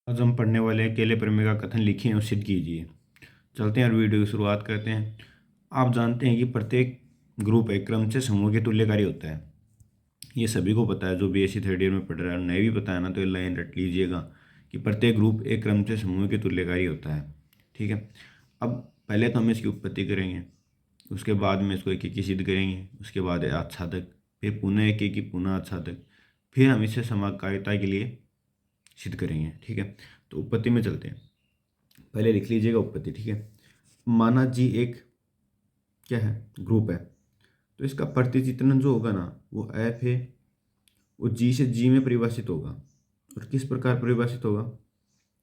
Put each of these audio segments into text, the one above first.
आज हम पढ़ने वाले हैं केले प्रमेय का कथन लिखिए और सिद्ध कीजिए। चलते हैं और वीडियो की शुरुआत करते हैं। आप जानते हैं कि प्रत्येक ग्रुप एक क्रम से समूह के तुल्यकारी होता है। ये सभी को पता है, जो बीएससी थर्ड ईयर में पढ़ रहा है। नहीं भी पता है ना तो ये लाइन रट लीजिएगा कि प्रत्येक ग्रुप एक क्रम से समूह के तुल्यकारी होता है। ठीक है। अब पहले तो हम इसकी उत्पत्ति करेंगे, उसके बाद में इसको एक एक सिद्ध करेंगे, उसके बाद आच्छादक, फिर पुनः एक एक पुनः आच्छादक, फिर हम इसे समकालिकता के लिए सिद्ध करेंगे। ठीक है। तो उत्पत्ति में चलते हैं। पहले लिख लीजिएगा उत्पत्ति। ठीक है। माना जी एक क्या है, ग्रुप है, तो इसका प्रतिचित्रण जो होगा ना वो एफ है, वो जी से जी में परिभाषित होगा। और किस प्रकार परिभाषित होगा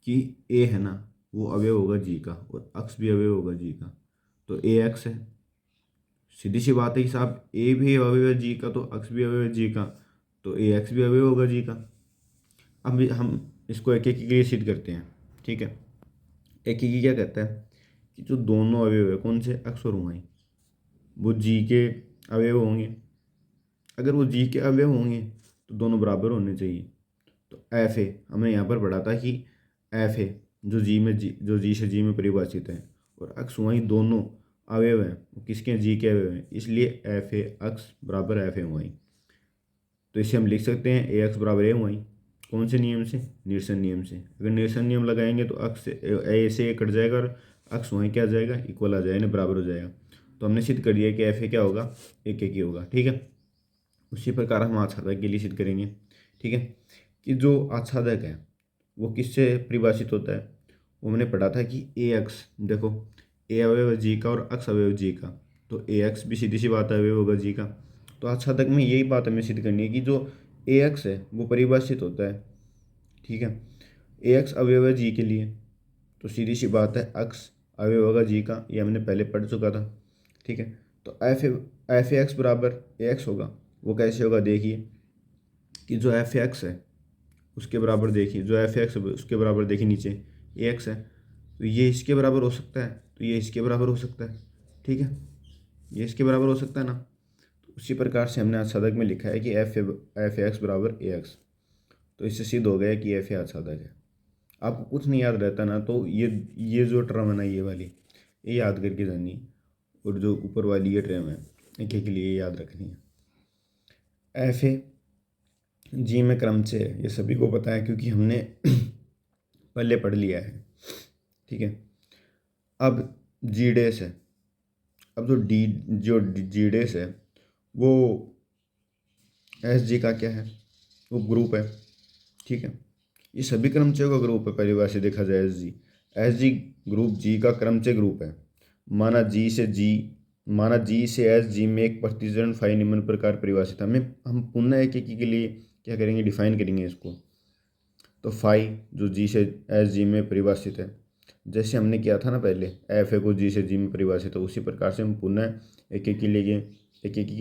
कि ए है ना, वो अवयव होगा जी का और अक्स भी अवयव होगा जी का, तो ए एक्स है। सीधी सी बात है कि साहब ए भी अवयव है जी का तो अक्स भी अवयव है जी का, तो ए एक्स भी अवयव होगा जी का। अब हम इसको एक एक के लिए सिद्ध करते हैं। ठीक है। एक ही क्या कहता है कि जो दोनों अवयव है, कौन से, एक्स और वाई, वो जी के अवयव होंगे। अगर वो जी के अवयव होंगे तो दोनों बराबर होने चाहिए। तो एफ ए हमने यहाँ पर पढ़ा था कि एफ ए जो जी में जो जी से जी में परिभाषित है, और एक्स वाई दोनों अवयव हैं, वो किसके, जी के अवयव हैं, इसलिए एफ ए एक्स बराबर एफ ए वाई। तो इसे हम लिख सकते हैं ए एक्स बराबर ए वाई। कौन से नियम से, निरसन नियम से। अगर निरसन नियम लगाएंगे तो अक्स ए से ए कट जाएगा और अक्स वहीं क्या आ जाएगा, इक्वल आ जाएगा, बराबर हो जाएगा। तो हमने सिद्ध कर दिया कि एफ ए क्या होगा, एक ही होगा। ठीक है। उसी प्रकार हम आच्छादक के लिए सिद्ध करेंगे। ठीक है। कि जो आच्छादक है वो किससे परिभाषित होता है, वो मैंने पढ़ा था कि ए एक्स, देखो ए अवयव जी का और अक्स अवयव जी का, तो ए एक्स भी सीधी सी बात है अवयव होगा जी का। तो आच्छादक में यही बात हमें सिद्ध करनी है कि जो ए एक्स है वो परिभाषित होता है। ठीक है। ए एक्स अवयव है जी के लिए, तो सीधी सी बात है अक्स अवयव होगा जी का, ये हमने पहले पढ़ चुका था। ठीक है। तो एफ ए एक्स बराबर ए एक्स होगा। वो कैसे होगा, देखिए कि जो एफ ए एक्स है उसके बराबर, देखिए जो एफ ए एक्स है उसके बराबर, देखिए नीचे ए एक्स है, तो ये इसके बराबर हो सकता है, तो ये इसके बराबर हो सकता है। ठीक है। ये इसके बराबर हो सकता है ना। तो उसी प्रकार से हमने आच्छादक में लिखा है कि एफ ए एक्स बराबर ए एक्स। तो इससे सिद्ध हो गया कि एफ ए आच्छादक है। आपको कुछ नहीं याद रहता ना तो ये जो टर्म है ना, ये वाली, ये याद करके जानी, और जो ऊपर वाली ये टर्म है एक एक के लिए याद रखनी है। एफ ए जी में क्रम से है, ये सभी को पता है क्योंकि हमने पहले पढ़ लिया है। ठीक है। अब जी डेस है। अब जो जी डेस है वो एस जी का क्या है, वो ग्रुप है। ठीक है। ये सभी क्रमचय का ग्रुप है, परिभाषा देखा जाए एस जी ग्रुप जी का क्रमचय ग्रुप है। माना जी से एस जी में एक प्रतिचरण फाई निम्न प्रकार परिभाषित है। हमें हम पुनः एक एक के लिए क्या करेंगे, डिफाइन करेंगे इसको। तो फाई जो जी से एस जी में परिभाषित है, जैसे हमने किया था ना पहले, एफ ए को जी से जी में परिभाषित है, उसी प्रकार से हम पुनः एक एक के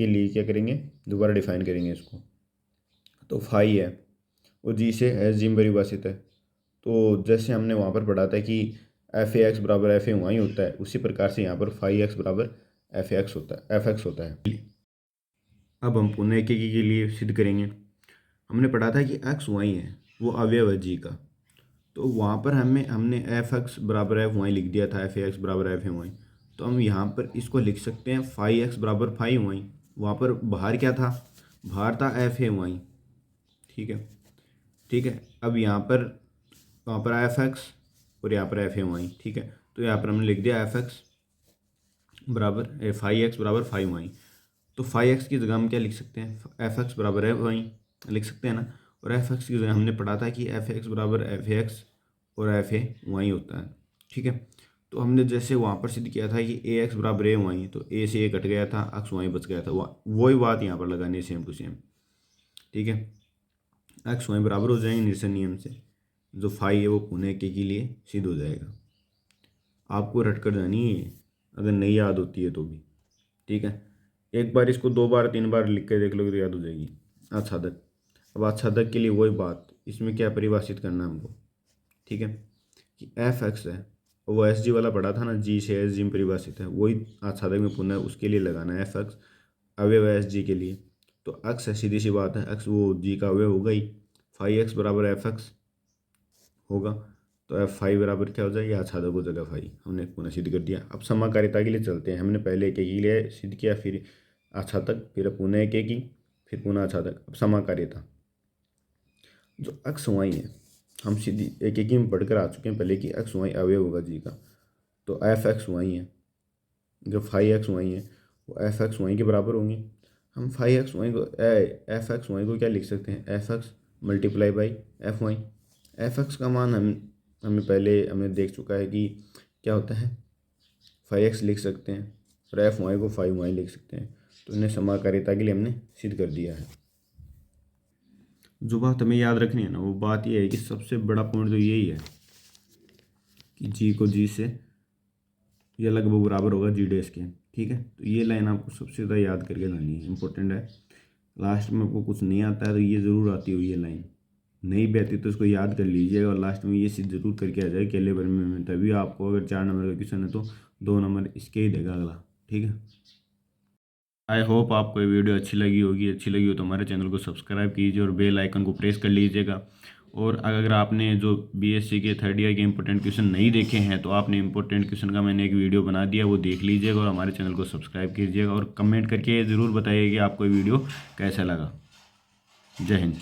लिए क्या करेंगे, दोबारा डिफाइन करेंगे इसको। तो फाई है वो जी से एस जी में परिभाषित है, तो जैसे हमने वहाँ पर पढ़ा था कि एफ ए एक्स बराबर एफ ए वहीं होता है, उसी प्रकार से यहाँ पर फाई एक्स बराबर एफ एक्स होता है, एफ एक्स होता है। अब हम पुनः एक के लिए सिद्ध करेंगे। हमने पढ़ा था कि एक्स वहीं है, वो अवयव है जी का, तो वहाँ पर हमने एफ एक्स बराबर एफ वाई लिख दिया था, एफ एक्स बराबर एफ वाई। तो हम यहाँ पर इसको लिख सकते हैं फाई एक्स बराबर फाई वाई। वहाँ पर बाहर क्या था, बाहर था एफ ए वाई। ठीक है। ठीक है। अब यहाँ पर, वहाँ पर एफ एक्स और यहाँ पर एफ ए वाई। ठीक है। तो यहाँ पर हमने लिख दिया एफ एक्स बराबर फाई एक्स बराबर फाई वाई। तो फाई एक्स की जगह हम क्या लिख सकते हैं, एफ एक्स बराबर एफ वाई लिख सकते हैं ना। और एफ एक्स की जगह हमने पढ़ा था कि एफ एक्स बराबर एफ एक्स और एफ ए वाई होता है। ठीक है। तो हमने जैसे वहाँ पर सिद्ध किया था कि ए एक्स बराबर ए वाई, तो ए से ए कट गया था, एक्स वाई बच गया था, वही बात यहाँ पर लगानी है, सेम टू सेम। ठीक है। एक्स वाई बराबर हो जाएंगे निरसन नियम से, जो फाई है वो पुनः के लिए सिद्ध हो जाएगा। आपको रट कर जानी है अगर नहीं याद होती है तो भी। ठीक है। एक बार इसको दो बार तीन बार लिख के देख लोगे तो याद हो जाएगी। आच्छादक, अब आच्छादक के लिए वही बात, इसमें क्या परिभाषित करना है हमको। ठीक है। कि एफ एक्स है, वो एस जी वाला पढ़ा था ना, जी से एस जी में परिभाषित है, वही आच्छादक में पुनः उसके लिए लगाना है। एफ एक्स अवयव है एस जी के लिए, तो एक्स है, सीधी सी बात है, एक्स वो जी का अवयव होगा ही। फाई एक्स बराबर एफ एक्स होगा तो एफ फाई बराबर क्या हो जाएगा, आच्छादक हो जाएगा फाई। हमने पुनः सिद्ध कर दिया। अब समाकारिता के लिए चलते हैं। हमने पहले एक एक के लिए सिद्ध किया, फिर आच्छादक, फिर पुनः एक एक की, फिर पुनः आच्छादक। अब समाकारिता, जो अक्ष वाई है हम सीधी एक एक में पढ़कर आ चुके हैं पहले कि एक्स वाई अवयव होगा जी का। तो एफ एक्स वाई है, जो फाइव एक्स वाई है वो एफ एक्स वाई के बराबर होंगे। हम फाइव एक्स वाई को एफ एक्स वाई को क्या लिख सकते हैं, F X multiply by F Y. F X का मान हमने देख चुका है कि क्या होता है, फाइव एक्स लिख सकते हैं, और एफ वाई को फाइव वाई लिख सकते हैं। तो इन्हें समाकारिता के लिए हमने सिद्ध कर दिया है। जो बात हमें याद रखनी है ना, वो बात ये है कि सबसे बड़ा पॉइंट तो यही है कि जी को जी से ये लगभग बराबर होगा जी डैश के। ठीक है, तो ये लाइन आपको सबसे ज़्यादा याद करके लानी है, इंपॉर्टेंट है। लास्ट में आपको कुछ नहीं आता है तो ये ज़रूर आती हो ये लाइन, नहीं भी आती तो उसको याद कर लीजिएगा और लास्ट में ये चीज़ जरूर करके आ जाए केले भर में। तभी आपको अगर 4 नंबर का क्वेश्चन है तो 2 नंबर इसके ही देगा अगला। ठीक है, आई होप आपको ये वीडियो अच्छी लगी होगी। अच्छी लगी हो तो हमारे चैनल को सब्सक्राइब कीजिए और बेल आइकन को प्रेस कर लीजिएगा। और अगर आपने जो बीएससी के थर्ड ईयर के इंपॉर्टेंट क्वेश्चन नहीं देखे हैं तो आपने इंपॉर्टेंट क्वेश्चन का मैंने एक वीडियो बना दिया, वो देख लीजिएगा और हमारे चैनल को सब्सक्राइब कीजिएगा और कमेंट करके ज़रूर बताइए कि आपको ये वीडियो कैसा लगा। जय हिंद।